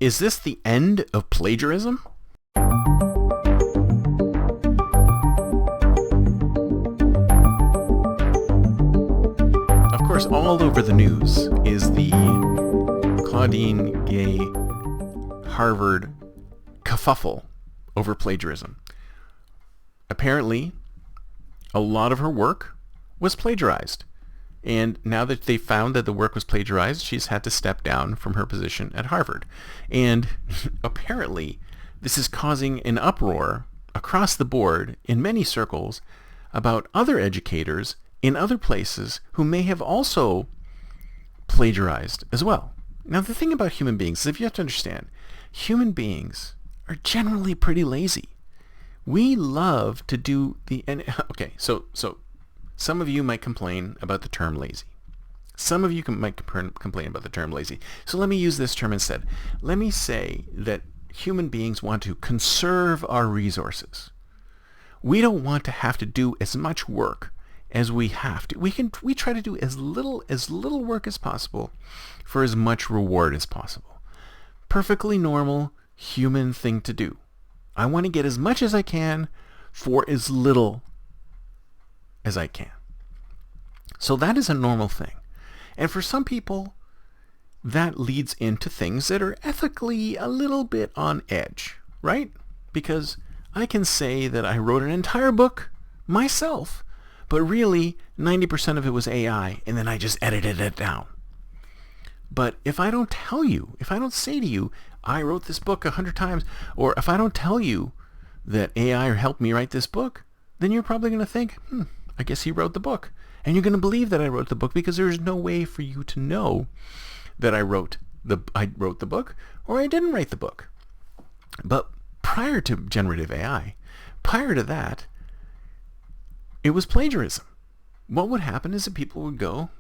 Is this the end of plagiarism? Of course, all over the news is the Claudine Gay Harvard kerfuffle over plagiarism. Apparently, a lot of her work was plagiarized. And now that they found that the work was plagiarized, she's had to step down from her position at Harvard. And apparently, this is causing an uproar across the board in many circles about other educators in other places who may have also plagiarized as well. Now, the thing about human beings is, if you have to understand, human beings are generally pretty lazy. We love to do okay, so some of you might complain about the term lazy. Some of you might complain about the term lazy. So let me use this term instead. Let me say that human beings want to conserve our resources. We don't want to have to do as much work as we have to. We try to do as little work as possible for as much reward as possible. Perfectly normal human thing to do. I want to get as much as I can for as little as I can. So that is a normal thing. And for some people, that leads into things that are ethically a little bit on edge, right? Because I can say that I wrote an entire book myself, but really 90% of it was AI, and then I just edited it down. But if I don't tell you, if I don't say to you, I wrote this book 100 times, or if I don't tell you that AI helped me write this book, then you're probably going to think, I guess he wrote the book. And you're going to believe that I wrote the book because there's no way for you to know that I wrote the book or I didn't write the book. But prior to generative AI, prior to that, it was plagiarism. What would happen is that people would go,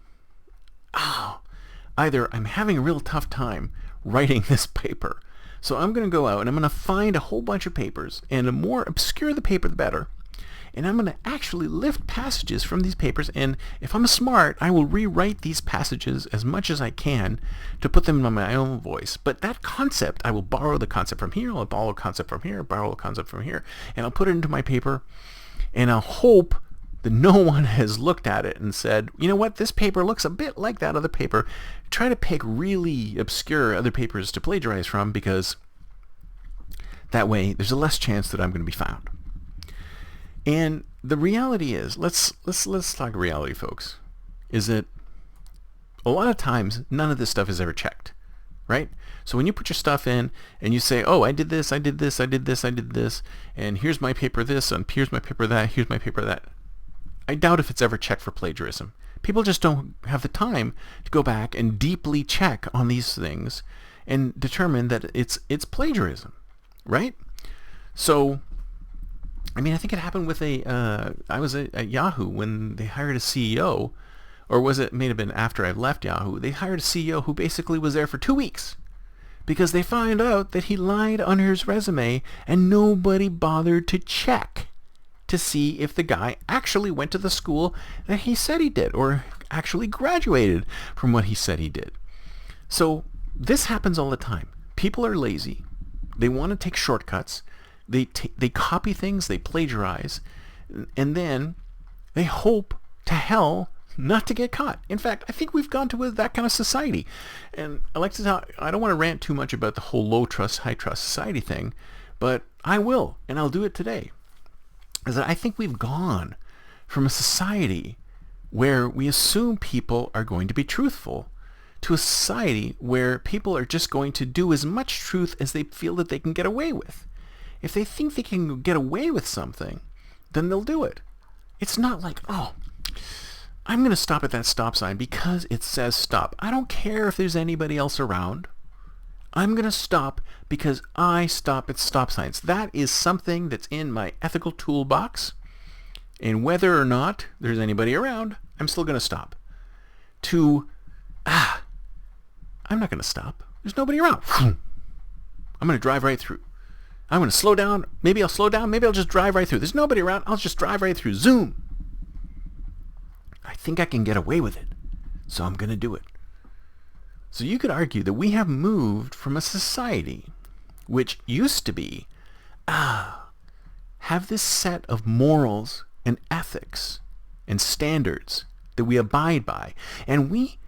either I'm having a real tough time writing this paper, so I'm going to go out and I'm going to find a whole bunch of papers, and the more obscure the paper, the better. And I'm going to actually lift passages from these papers, and if I'm smart, I will rewrite these passages as much as I can to put them in my own voice. But that concept, I will borrow the concept from here, I'll borrow a concept from here, borrow a concept from here, and I'll put it into my paper, and I'll hope that no one has looked at it and said, you know what, this paper looks a bit like that other paper. Try to pick really obscure other papers to plagiarize from, because that way there's a less chance that I'm going to be found. And the reality is, let's talk reality, folks, is that a lot of times none of this stuff is ever checked, right? So when you put your stuff in and you say, I did this, I did this, I did this, I did this, and here's my paper this, and here's my paper that, here's my paper that, I doubt if it's ever checked for plagiarism. People just don't have the time to go back and deeply check on these things and determine that it's plagiarism, right? So, I mean, I think it happened with I was at Yahoo when they hired a CEO, or may have been after I left Yahoo. They hired a CEO who basically was there for 2 weeks because they found out that he lied on his resume, and nobody bothered to check to see if the guy actually went to the school that he said he did, or actually graduated from what he said he did. So this happens all the time. People are lazy. They want to take shortcuts. They copy things, they plagiarize, and then they hope to hell not to get caught. In fact, I think we've gone to that kind of society. And I like to talk, I don't want to rant too much about the whole low trust, high trust society thing, but I will, and I'll do it today. Is that I think we've gone from a society where we assume people are going to be truthful to a society where people are just going to do as much truth as they feel that they can get away with. If they think they can get away with something, then they'll do it. It's not like, I'm going to stop at that stop sign because it says stop. I don't care if there's anybody else around. I'm going to stop because I stop at stop signs. That is something that's in my ethical toolbox. And whether or not there's anybody around, I'm still going to stop. I'm not going to stop. There's nobody around. I'm going to drive right through. I'm going to slow down. Maybe I'll slow down. Maybe I'll just drive right through. There's nobody around. I'll just drive right through. Zoom. I think I can get away with it. So I'm going to do it. So you could argue that we have moved from a society which used to be, have this set of morals and ethics and standards that we abide by. And we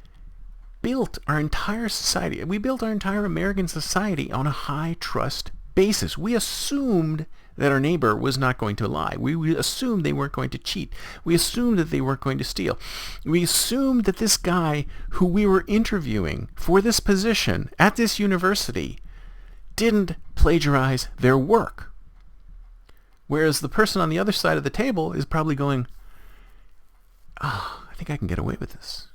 built our entire society, we built our entire American society on a high trust basis. We assumed that our neighbor was not going to lie. We assumed they weren't going to cheat. We assumed that they weren't going to steal. We assumed that this guy who we were interviewing for this position at this university didn't plagiarize their work. Whereas the person on the other side of the table is probably going, I think I can get away with this.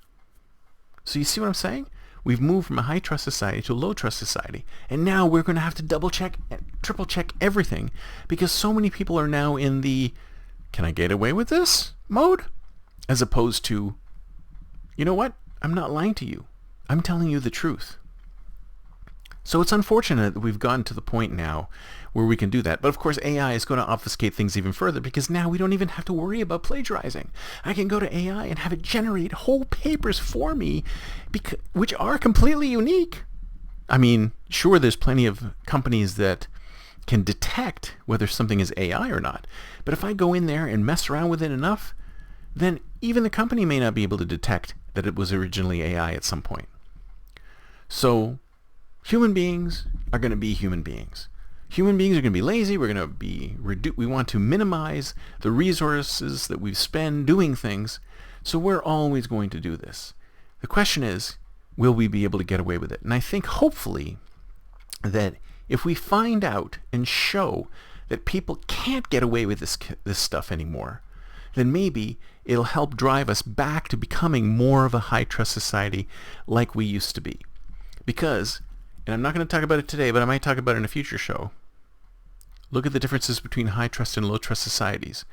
So you see what I'm saying? We've moved from a high trust society to a low trust society. And now we're going to have to double check, triple check everything, because so many people are now in the, can I get away with this mode? As opposed to, you know what? I'm not lying to you. I'm telling you the truth. So it's unfortunate that we've gotten to the point now where we can do that. But of course, AI is going to obfuscate things even further, because now we don't even have to worry about plagiarizing. I can go to AI and have it generate whole papers for me, which are completely unique. I mean, sure, there's plenty of companies that can detect whether something is AI or not. But if I go in there and mess around with it enough, then even the company may not be able to detect that it was originally AI at some point. So human beings are going to be human beings. Human beings are going to be lazy. We're going to be we want to minimize the resources that we spend doing things. So we're always going to do this. The question is, will we be able to get away with it? And I think hopefully that if we find out and show that people can't get away with this stuff anymore, then maybe it'll help drive us back to becoming more of a high trust society like we used to be. Because, and I'm not going to talk about it today, but I might talk about it in a future show, look at the differences between high trust and low trust societies.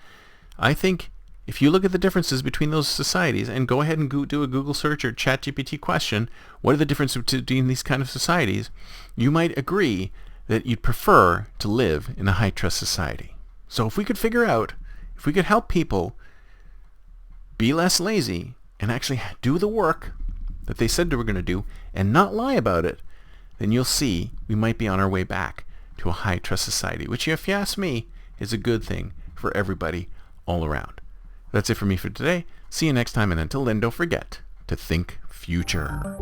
I think if you look at the differences between those societies and go ahead and do a Google search or ChatGPT question, what are the differences between these kind of societies, you might agree that you'd prefer to live in a high trust society. So if we could figure out, if we could help people be less lazy and actually do the work that they said they were going to do and not lie about it, then you'll see we might be on our way back to a high trust society, which, if you ask me, is a good thing for everybody all around. That's it for me for today. See you next time, and until then, don't forget to think future.